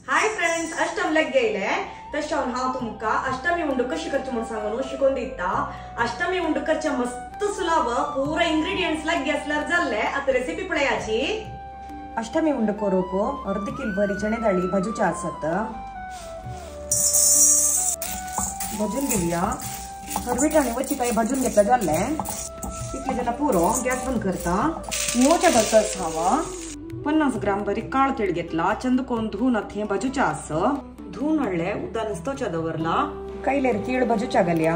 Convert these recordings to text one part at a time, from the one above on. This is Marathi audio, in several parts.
हाय फ्रेंड्स, अष्टम लग गेले तशावन हांव तुमका अष्टमी उंड कशी करची म्हण सांगून शिकोवन दिता। अष्टमी उंड करचे मस्त सुलभ, पूरा इंग्रेडिएंट्स लग असल्यार जाल्ले। आता रेसिपी पळयाची। अष्टमी उंड करूक अर्ध किल बरी चणे दाळी भाजूचे आसत। भाजून घेऊया। हरवीटाने वची काही भाजून घेतला जाल्ले। तितले जाल्यार पुरो गॅस बंद करता। निवोच्या घालतास हांव 50 ग्राम बरी काळ तीळ घेतला। चंदकोन धुवून हे भाजूचे आस। धुवून हाडले, उदक नुसतोच्या दवरला। कायलेर तीळ भाजूच्या घालया।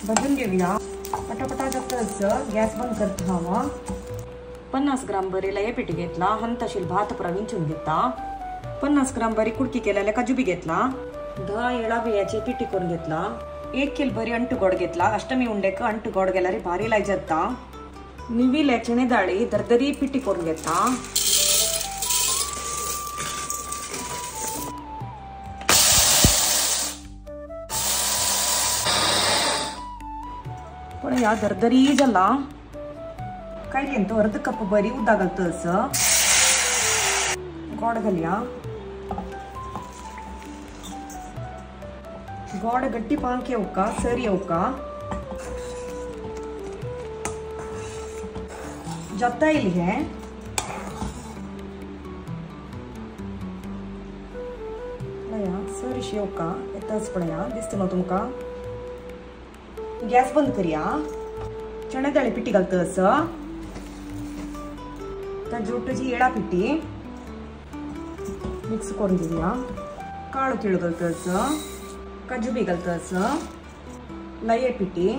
भाजून घेऊया। पटापटा जातच गॅस बंद करता हांव। 50 ग्राम बरी लये पीठ घेतला। हंतशील भात प्रविंचून घेता। 50 ग्राम बरी कुडकी केलेले काजू बी घेतला। 10 येळा बियाची पिठी करून घेतला। 1 किल बरी अंटू गोड घेतला। अष्टमी उंडेक अंटू गोड गेल्यार भारी लाय जाता। निविले चणे दाळी दरदरी पिठी करून घेता। पण या दरदरी जाला काय घेतो अर्ध कप बरी उदक घालतस। गोड घालया। गोड गट्टी पांक येवका सर येवका जाता येईल हे। सर येवका येताच पळया दिसता न्हू तुमका। गॅस बंद करया। चणे दाळी पिठी घालतस। त्या जोटची येळा पिठी मिक्स करून घेऊया। काळो तीळ घालतस। काजू बी घालतस। लये पिठी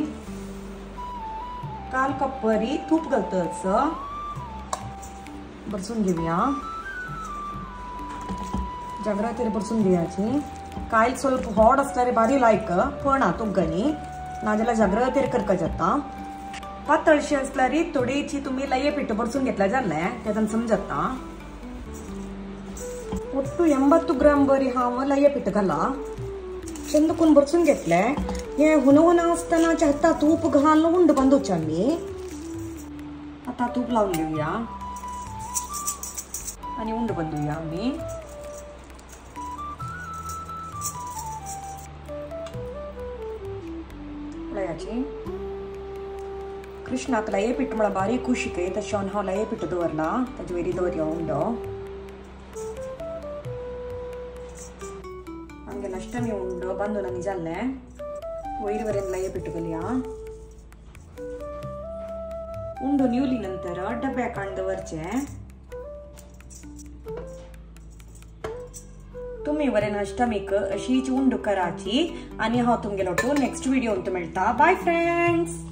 1/4 कप बरी तूप घालतस। बरसून घेऊया। जागरातीर बरसून घेवयाची। कायल स्वल्प हॉट असल्यार बारी लायक पण तूप घाली नाजाल्यार जागरातीर करका जाता। पातळशी असल्यार थोडीची तुम्ही लये पीठ बरसून घेतल्या जाल्ले त्यातून समजता। ಒಟ್ಟು 80 ग्राम बरी हांव लये पीठ घाला। चंदकून बरसून घेतले। हे हुनवना असतानाच्या हाता तूप घालून उंड बांधूचे आम्ही। आता तूप लावून घेऊया आणि उंड बांधूया आम्ही। लयाची कृष्णाक लये पीठ मला बारी खुशी के तशावन हांव लये पीठ दवरला। ताजे वयरी दवरया उंड। हंगे अष्टमी उंड बांधून आनी जाल्ले। वयर वरेन लये पीठ घालया। उंड निवली नंतर डब्याक हाडून दवरचे। तुम्ही वरेन अष्टमीक अशीच उंड कराची आणि हांव तुमगेलो नेक्स्ट व्हिडिओ मेळटा। Bye friends.